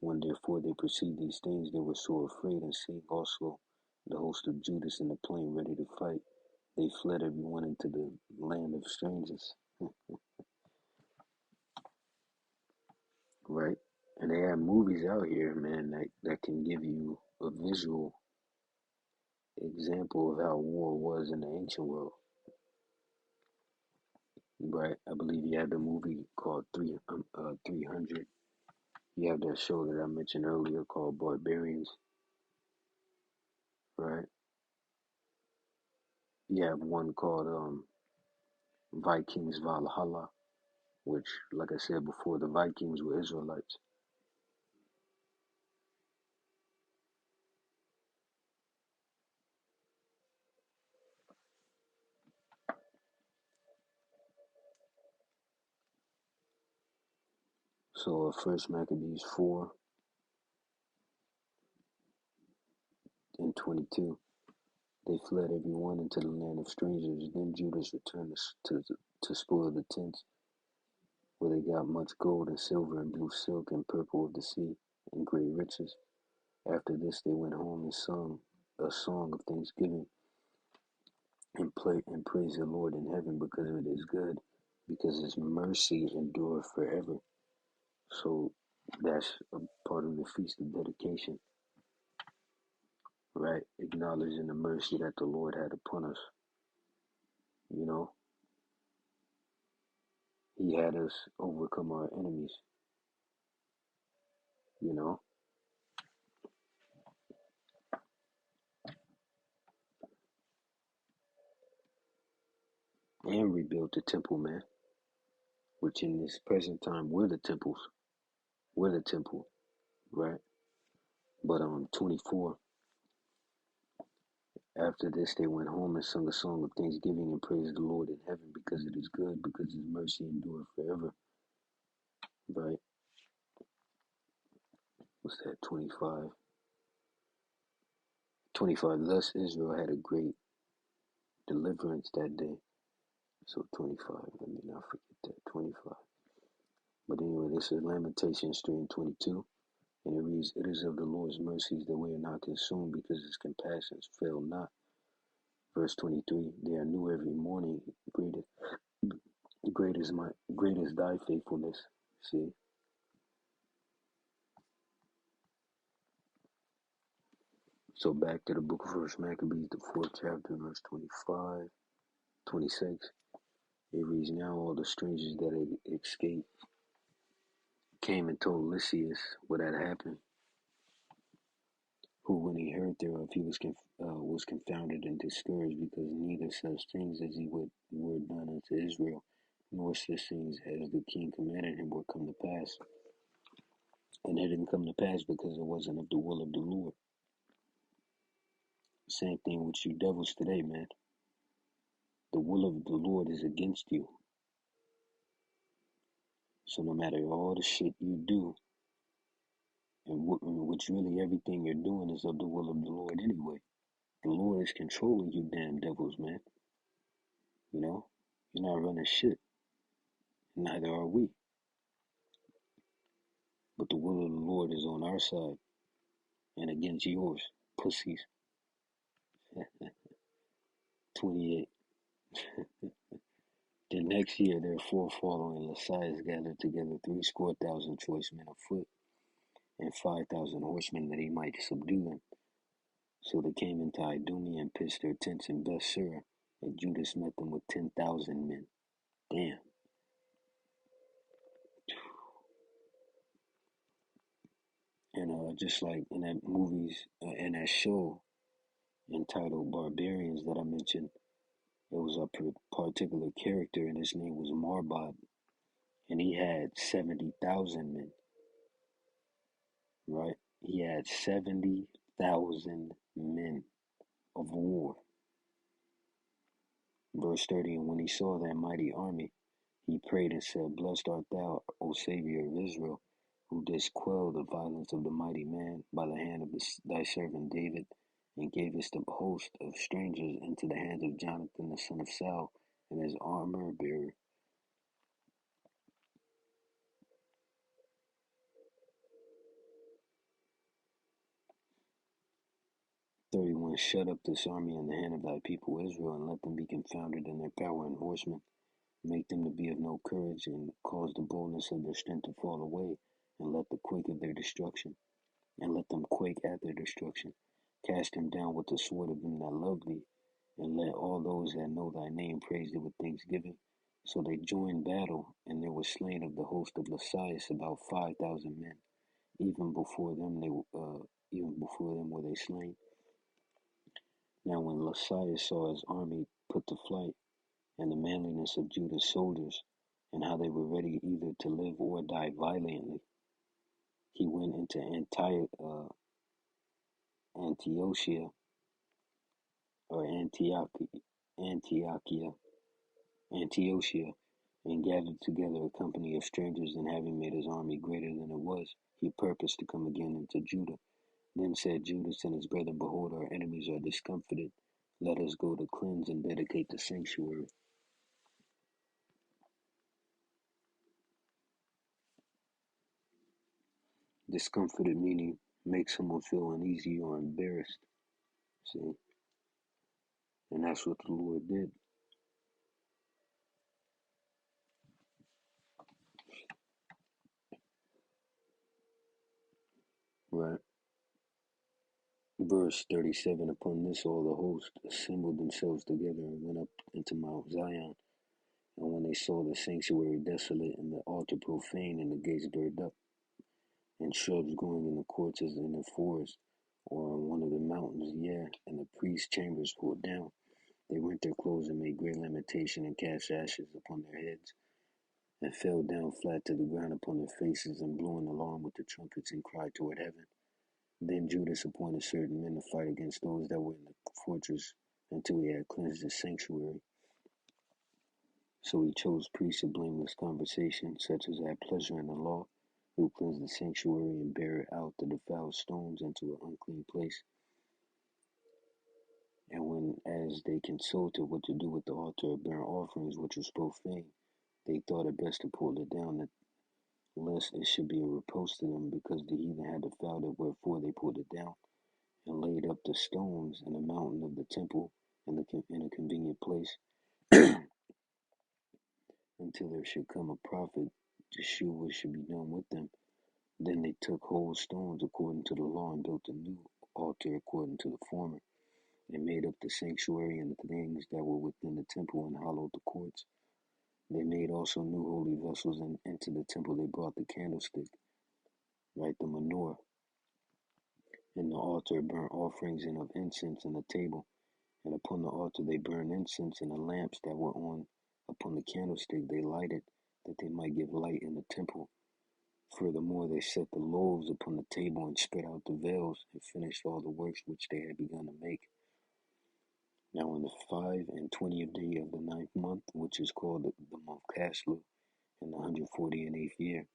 When therefore they perceived these things, they were sore afraid, and seeing also the host of Judas in the plain ready to fight, they fled every one into the land of strangers. Right? And they have movies out here, man, that can give you a visual example of how war was in the ancient world. Right? I believe you had the movie called 300. You have that show that I mentioned earlier called Barbarians. Right? You have one called Vikings Valhalla, which, like I said before, the Vikings were Israelites. So First Maccabees 4 and 22, they fled every one into the land of strangers. Then Judas returned to spoil the tents, where they got much gold and silver and blue silk and purple of the sea and great riches. After this they went home and sung a song of thanksgiving and praised the Lord in heaven because it is good, because his mercy endureth forever. So that's a part of the feast of dedication, right? Acknowledging the mercy that the Lord had upon us. You know, he had us overcome our enemies, you know, and rebuilt the temple, man, which in this present time we're the temples. We're the temple, right? But 24, after this they went home and sung a song of thanksgiving and praised the Lord in heaven because it is good, because his mercy endureth forever, right? What's that, 25? 25, thus Israel had a great deliverance that day. So 25, let me not forget that, 25. But anyway, this is Lamentations 3 and 22. And it reads, it is of the Lord's mercies that we are not consumed, because his compassions fail not. Verse 23, they are new every morning. Great is thy faithfulness. See? So back to the book of First Maccabees, the 4th chapter, verse 25, 26. It reads, now all the strangers that had escaped came and told Lysias what had happened, who, when he heard thereof, he was confounded and discouraged, because neither such things as he were done unto Israel, nor such things as the king commanded him were come to pass. And it didn't come to pass because it wasn't of the will of the Lord. Same thing with you devils today, man. The will of the Lord is against you. So no matter all the shit you do, and which really everything you're doing is of the will of the Lord anyway. The Lord is controlling you damn devils, man. You know? You're not running shit. Neither are we. But the will of the Lord is on our side and against yours, pussies. 28. The next year, therefore, following Lysias gathered together 70,000 choice men of foot and 5,000 horsemen, that he might subdue them. So they came into Idumea and pitched their tents in Bethsura, and Judas met them with 10,000 men. Damn. And just like in that in that show entitled Barbarians that I mentioned, there was a particular character, and his name was Marbod, and he had 70,000 men. right? He had 70,000 men of war. Verse 30, and when he saw that mighty army, he prayed and said, Blessed art thou, O Savior of Israel, who didst quell the violence of the mighty man by the hand of thy servant David, and gavest the host of strangers into the hands of Jonathan the son of Saul, and his armor bearer. 31. Shut up this army in the hand of thy people Israel, and let them be confounded in their power and horsemen. Make them to be of no courage, and cause the boldness of their strength to fall away, and let the quake of their destruction, and let them quake at their destruction. Cast them down with the sword of them that love thee, and let all those that know thy name praise thee with thanksgiving. So they joined battle, and there was slain of the host of Lysias about 5,000 men. Even before them were they slain. Now when Lysias saw his army put to flight, and the manliness of Judah's soldiers, and how they were ready either to live or die valiantly, he went into Antiochia, or Antiochia, and gathered together a company of strangers, and having made his army greater than it was, he purposed to come again into Judah. Then said Judas and his brethren, Behold, our enemies are discomfited. Let us go to cleanse and dedicate the sanctuary. Discomfited meaning make someone feel uneasy or embarrassed. See? And that's what the Lord did. Right? Verse 37, upon this all the host assembled themselves together and went up into Mount Zion. And when they saw the sanctuary desolate and the altar profane and the gates girded up, and shrubs growing in the courts as in the forest, or on one of the mountains, and the priest's chambers pulled down, they rent their clothes and made great lamentation and cast ashes upon their heads, and fell down flat to the ground upon their faces, and blew an alarm with the trumpets, and cried toward heaven. Then Judas appointed certain men to fight against those that were in the fortress until he had cleansed the sanctuary. So he chose priests of blameless conversation, such as had pleasure in the law, who cleansed the sanctuary and bare out the defiled stones into an unclean place. And when, as they consulted what to do with the altar of burnt offerings, which was profane, they thought it best to pull it down, lest it should be a reproach to them, because the heathen had defiled it, wherefore they pulled it down, and laid up the stones in the mountain of the temple in a convenient place, until there should come a prophet to shew what should be done with them. Then they took whole stones according to the law, and built a new altar according to the former, and made up the sanctuary and the things that were within the temple, and hollowed the courts. They made also new holy vessels, and into the temple they brought the candlestick, right, the menorah, and the altar of burnt offerings and of incense, and the table. And upon the altar they burned incense, and the lamps that were upon the candlestick they lighted, that they might give light in the temple. Furthermore, they set the loaves upon the table, and spread out the veils, and finished all the works which they had begun to make. Now in the 25th day of the 9th month, which is called the month Caslu, in the 148th year,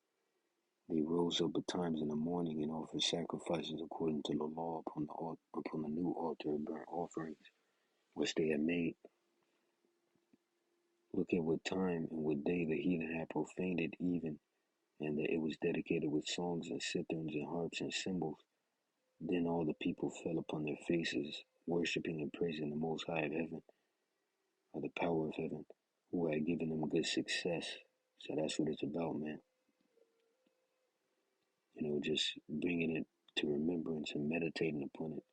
they rose up betimes in the morning, and offered sacrifices according to the law upon the new altar of burnt offerings, which they had made. Look at what time and what day the heathen had profaned it, even, and that it was dedicated with songs and citherns and harps and cymbals. Then all the people fell upon their faces, worshipping and praising the Most High of heaven, or the power of heaven, who had given them good success. So that's what it's about, man. Just bringing it to remembrance and meditating upon it.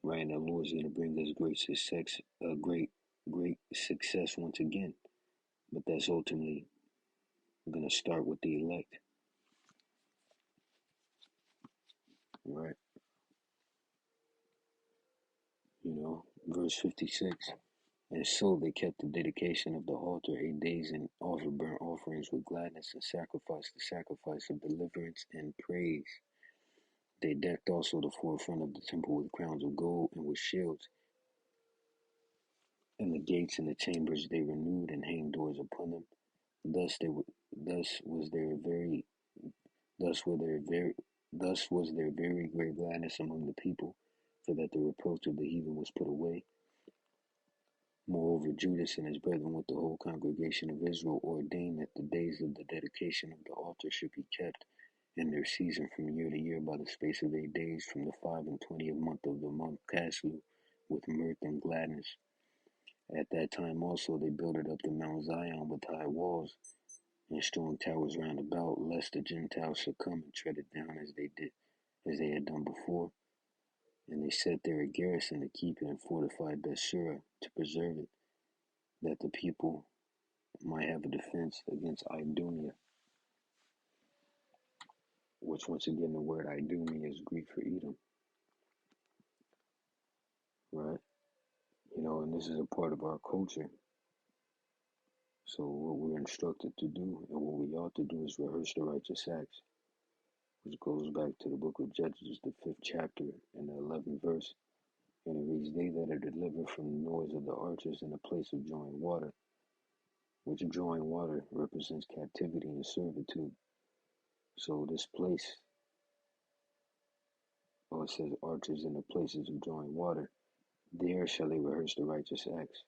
Right, and the Lord's going to bring us great success, great success once again. But that's ultimately going to start with the elect. Right? Verse 56. And so they kept the dedication of the altar 8 days and offered burnt offerings with gladness and sacrificed the sacrifice of deliverance and praise. They decked also the forefront of the temple with crowns of gold and with shields, and the gates and the chambers they renewed and hanged doors upon them. Thus they were, thus was their very, thus were their very, thus was there very great gladness among the people, for that the reproach of the heathen was put away. Moreover, Judas and his brethren with the whole congregation of Israel ordained that the days of the dedication of the altar should be kept in their season from year to year by the space of 8 days, from the 25th month of the month Caslu, with mirth and gladness. At that time also they builded up the Mount Zion with high walls and strong towers round about, lest the Gentiles should come and tread it down as they had done before. And they set there a garrison to keep it, and fortified Bethsura to preserve it, that the people might have a defense against Idumea, which once again the word Idumea is Greek for Edom, right? And this is a part of our culture. So what we're instructed to do and what we ought to do is rehearse the righteous acts, which goes back to the book of Judges, the 5th chapter and the 11th verse. And it reads, they that are delivered from the noise of the archers in the place of drawing water, which drawing water represents captivity and servitude. So this place, it says archers in the places of drawing water, there shall they rehearse the righteous acts.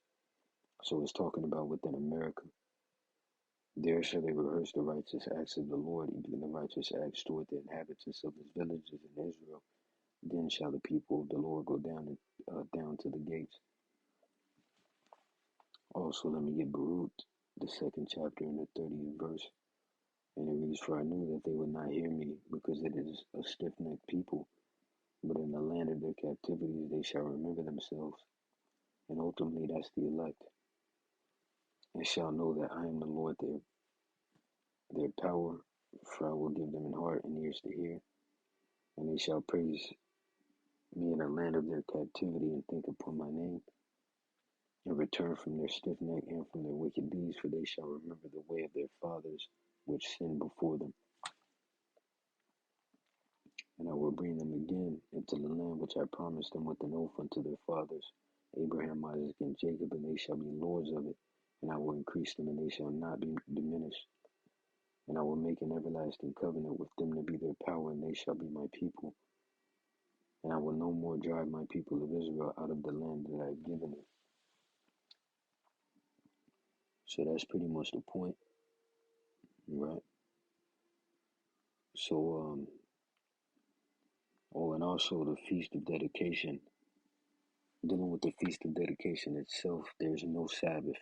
So it's talking about within America. There shall they rehearse the righteous acts of the Lord, even the righteous acts toward the inhabitants of his villages in Israel. Then shall the people of the Lord go down to the gates. Also, let me get Baruch, the 2nd chapter and the 30th verse. And it reads, for I knew that they would not hear me, because it is a stiff-necked people. But in the land of their captivity they shall remember themselves. And ultimately that's the elect. And shall know that I am the Lord their power, for I will give them an heart and ears to hear. And they shall praise me in the land of their captivity, and think upon my name, and return from their stiff neck and from their wicked deeds, for they shall remember the way of their fathers, which sinned before them. And I will bring them again into the land which I promised them with an oath unto their fathers, Abraham, Isaac, and Jacob, and they shall be lords of it. And I will increase them, and they shall not be diminished. And I will make an everlasting covenant with them to be their power, and they shall be my people. And I will no more drive my people of Israel out of the land that I have given them. So that's pretty much the point, right? So, and also the Feast of Dedication. Dealing with the Feast of Dedication itself, there's no Sabbath.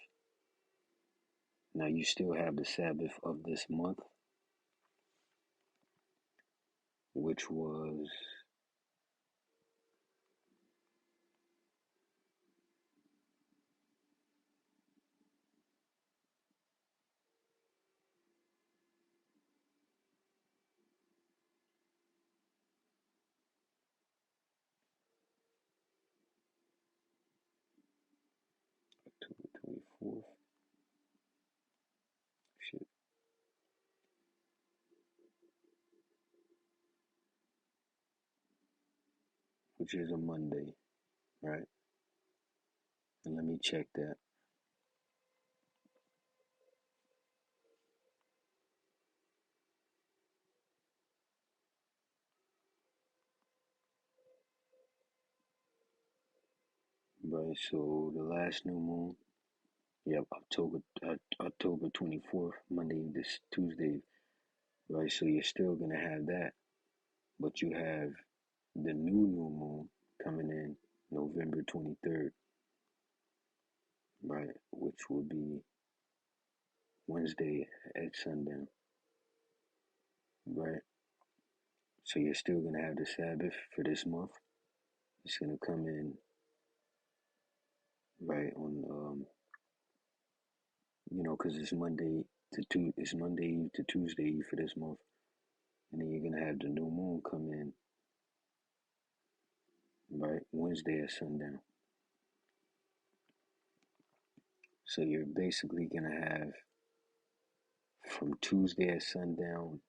Now, you still have the Sabbath of this month, which was October 24th, shit, which is a Monday, right? And let me check that. Right, so the last new moon, yep, October 24th, Monday, this Tuesday, right? So you're still gonna have that, but you have the new moon coming in November 23rd, right? Which will be Wednesday at sundown, right? So you're still gonna have the Sabbath for this month. It's gonna come in right on, because it's it's Monday Eve to Tuesday Eve for this month, and then you're gonna have the new moon come in right Wednesday at sundown. So you're basically gonna have from Tuesday at sundown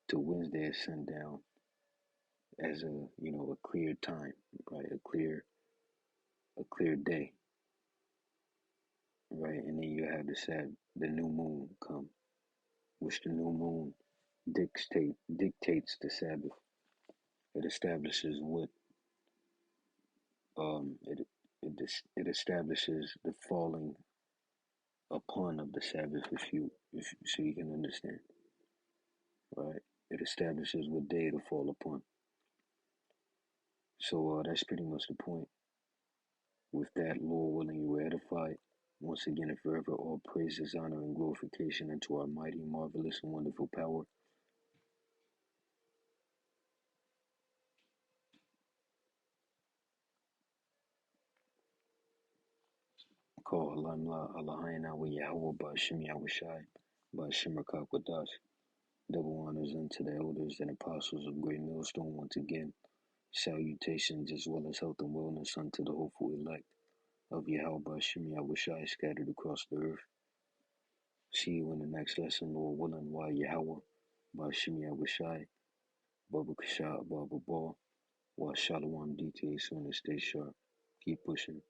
to Wednesday at sundown as a clear time, right? A clear day, right? And then you have the new moon come, which the new moon dictates the Sabbath. It establishes what it establishes the falling upon of the Sabbath, if so you can understand, right? It establishes what day it'll fall upon. So that's pretty much the point. With that, Lord willing, you were edified. Once again and forever, all praises, honor, and glorification unto our mighty, marvelous, and wonderful power. Call Halamla Allahayana wa Yahweh Ba'ashim Yahushai Ba'ashim Rakakwadash. Double honors unto the elders and apostles of Great Millstone once again. Salutations as well as health and wellness unto the hopeful elect of Yahweh Ba'ashim Yahushai scattered across the earth. See you in the next lesson, Lord willing, while Yahweh Ba'ashim Yahushai Baba Kasha Baba Ball. While Shalom DT soon and stay sharp. Keep pushing.